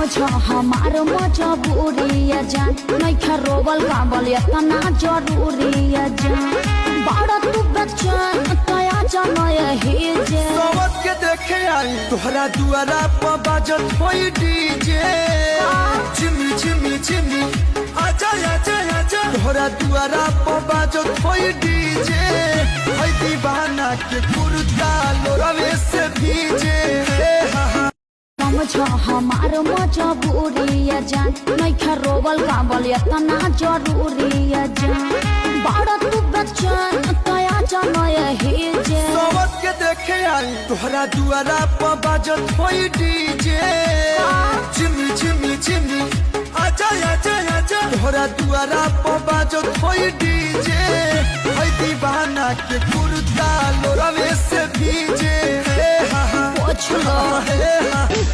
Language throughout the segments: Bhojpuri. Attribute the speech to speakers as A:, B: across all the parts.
A: समझो हमार मजबूरी जान नहीं खरोबल काबल इतना जरूरी जान बड़ा तू बच्चन तया जान यही जे
B: सबक के देखे आई तोहरा दुआरा पर बाजत होई डीजे चिमी चिमी चिमी आजा आजा आजा तोहरा दुआरा पर बाजत होई डीजे हई दीवाना के कुर्ता लोरवे से भीजे
A: समझो हमार मजबूरी जान नहीं खरोबल काबल इतना जरूरी जान बड़ा तू बच्चन तया जान यही जे
B: सबक के देखे आई तोहरा दुआरा पर बाजत होई डीजे चिमी चिमी चिमी आजा आजा आजा तोहरा दुआरा पर बाजत होई डीजे हई दीवाना के कुर्ता लोरवे से भीजे
A: पूछ लो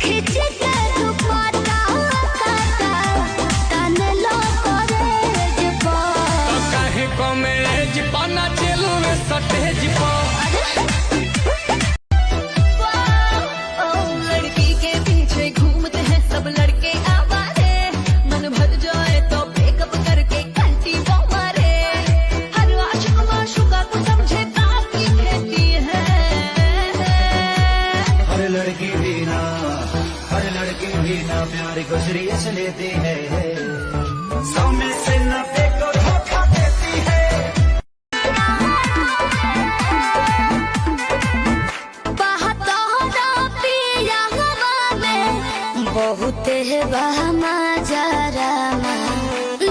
C: खिंच के दुपट्टा काटा तने लो कॉलेज पर
D: काहे कॉलेज पाना चलो वे सटेज पर
C: लड़की के पीछे घूमते हैं सब लड़के आवारे मन भर जाए तो ब्रेकअप करके घंटी वो मारे हर आशिक माशूका को समझे काफी खेती है
E: हर लड़की भी ना प्यार को सीरियस लेती है 100 में से 90 को धोखा देती है
C: बहुत है बहमा जरा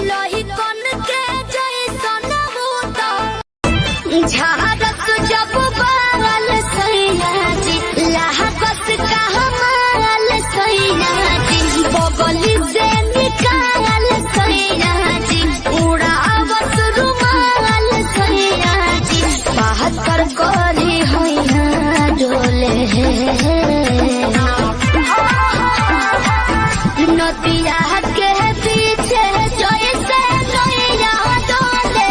C: लोही कन के जैसन बूता झाड़क जब बाल सैया जी लाहकत का हमाल सैया जी बगल से निकाल सैया जी उड़ावत रुमाल सैया जी बाहर कर करी हैया डोले नदिया के पीछे जैसे नैया डोले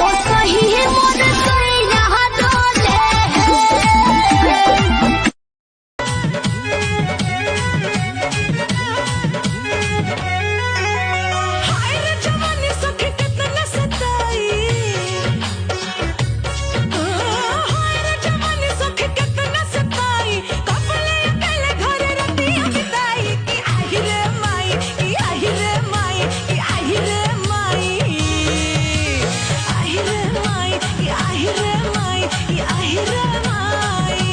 C: ओ सही मोर कैया डोले हाय रे जवानी सखी कितना सताई हाय रे जवानी सखी कितना सताई कपले अकेले घरे रतिया बिताई की आही रे माई की आही रे माई की आही रे माई आही रे माई की आही रे माई की आही रे माई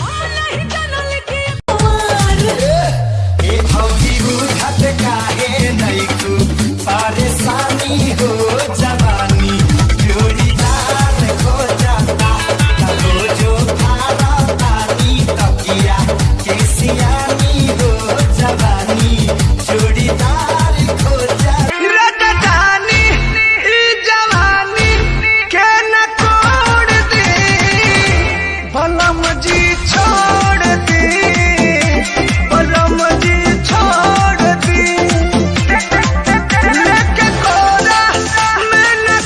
C: हम नहीं जानल कि मार
E: ए भौजी बुझत काहे नहीं तू परेशानी हो जवानी जोड़ीदार हो जाता तलो जो थारा तानी तकिया केसियानी हो जवानी जोड़ीदार हो जाता
B: रटदानी ई जवानी के न तोड़ दे बलम जी छोड़ दे बलम जी छोड़ दे लेके कोरा मैंने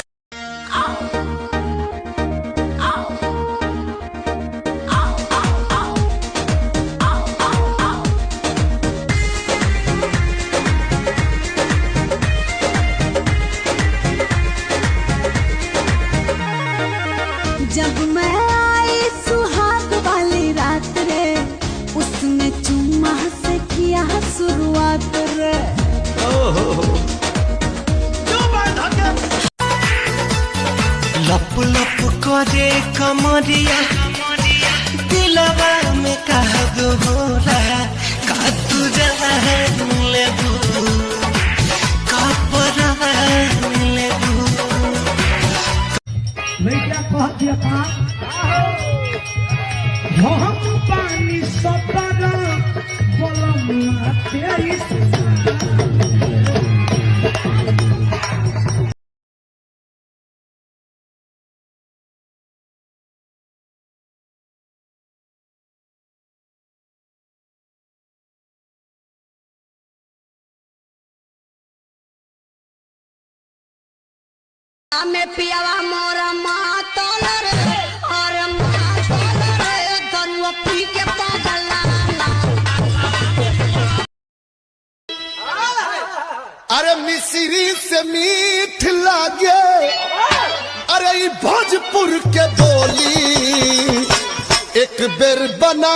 A: जब मैं आई सुहाग वाली रात रे उसने चुम्मा से किया शुरुआत रे
B: लप लप करे कमरिया दिलवा में कहब होला का तू जान लेबू का परान लेबू
F: लैका कहती अपा हम पानी सबर बलम तेरी
C: में पियावा मोरा माँ तोलर और माँ तोलर धनुआ पी के पागल
B: मिश्री से मीठ लागे, अरे ई भोजपुर के बोली एक बेर बना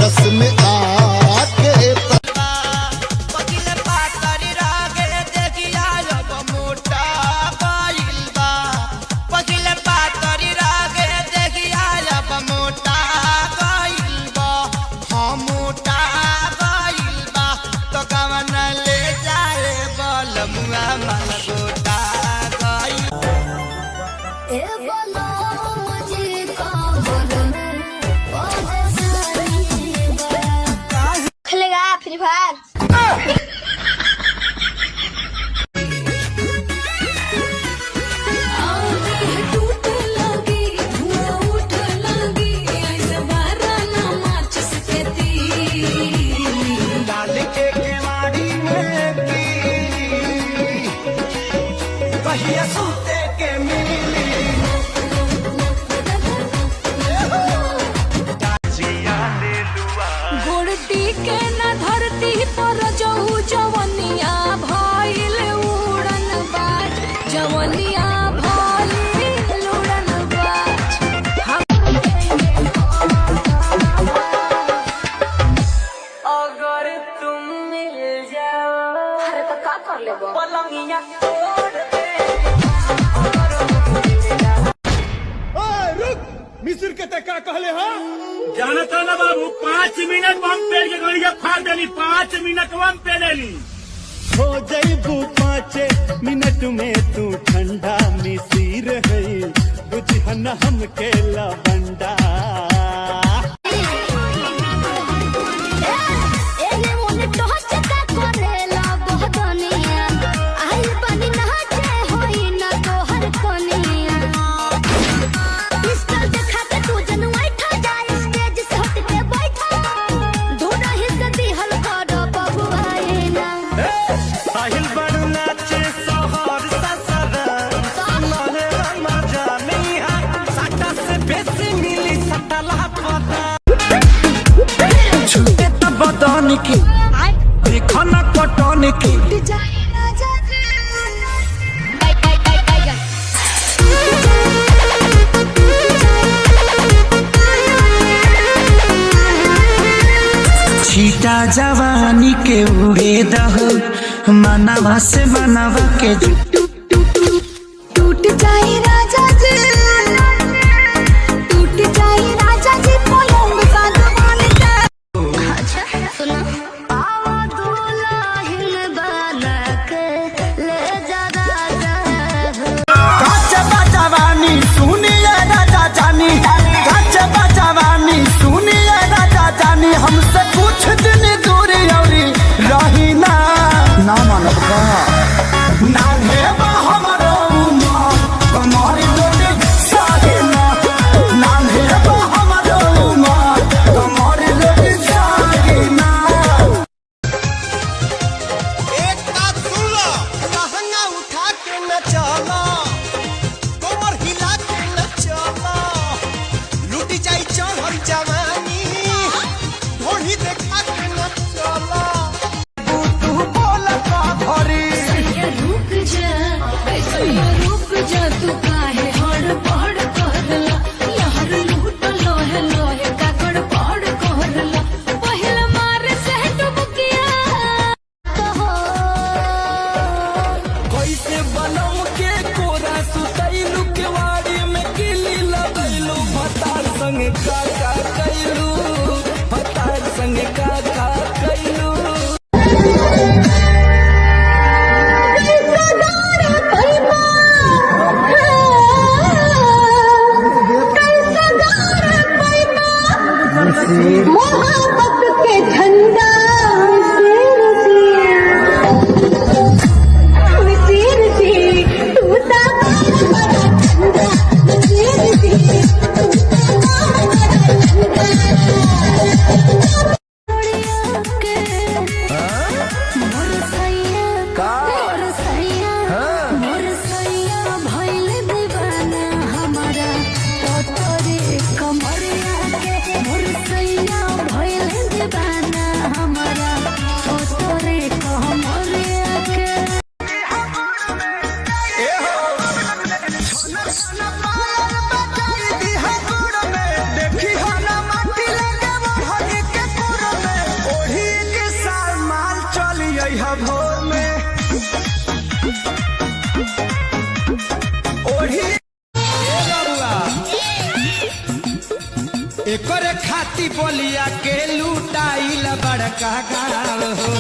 B: रस में आके
G: खेलेगा फ्री फायर।
E: डाल के केवाड़ी में कहिया सूते के मिली
C: गोड़ती के न धरती पर जहू जवनिया भइल उड़न बाज, जवनिया भइल उड़न बाज। अगर तुम मिल जाओ
A: अरे तो का कर लेबो
C: पलंगिया तोड़ दे।
F: मिस्र के ते का कहले हा?
H: जानता ना बाबू 5 मिनट में हम पेड़ के गड़िया फाड़ देनी, 5 मिनट में हम पे लेनी।
F: हो जईबू 5 मिनट में तू ठंडा मिसिर है, बुझहन हमके लवंडा।
A: एने ओने टहच का करेला बहदनिया, आई बनी नहाचे होई ना तोहर कनिया। पिस्टल देखा के तू जनवाई ठा जाए, स्टेज से हट के बैठा, दूर ही से दिहल कर बबुआए ना।
F: साहिल बड़ नाचे सोहर ससरन, सुनले मजा नहीं है, सटा से बेसी मिली सटला पता। छूटे त बदन की देखो न कटन की
E: छीटा जवानी के उड़े दहो, मनवा से मनवा के
G: टूट जाए राजा जी, टूट जाए राजा जी, पलंग सागवान का।
A: सुनो आवा दुल्हन बना के ले जा राजा
E: काच जवानी सुनिए राजा जानी, काच जवानी सुनिए राजा जानी, हमसे कुछ दिन दूरी औरी रही ना ना मानव का ना है हमरो उमर कमर बोलिया के लुटाइल बड़का गाँव हो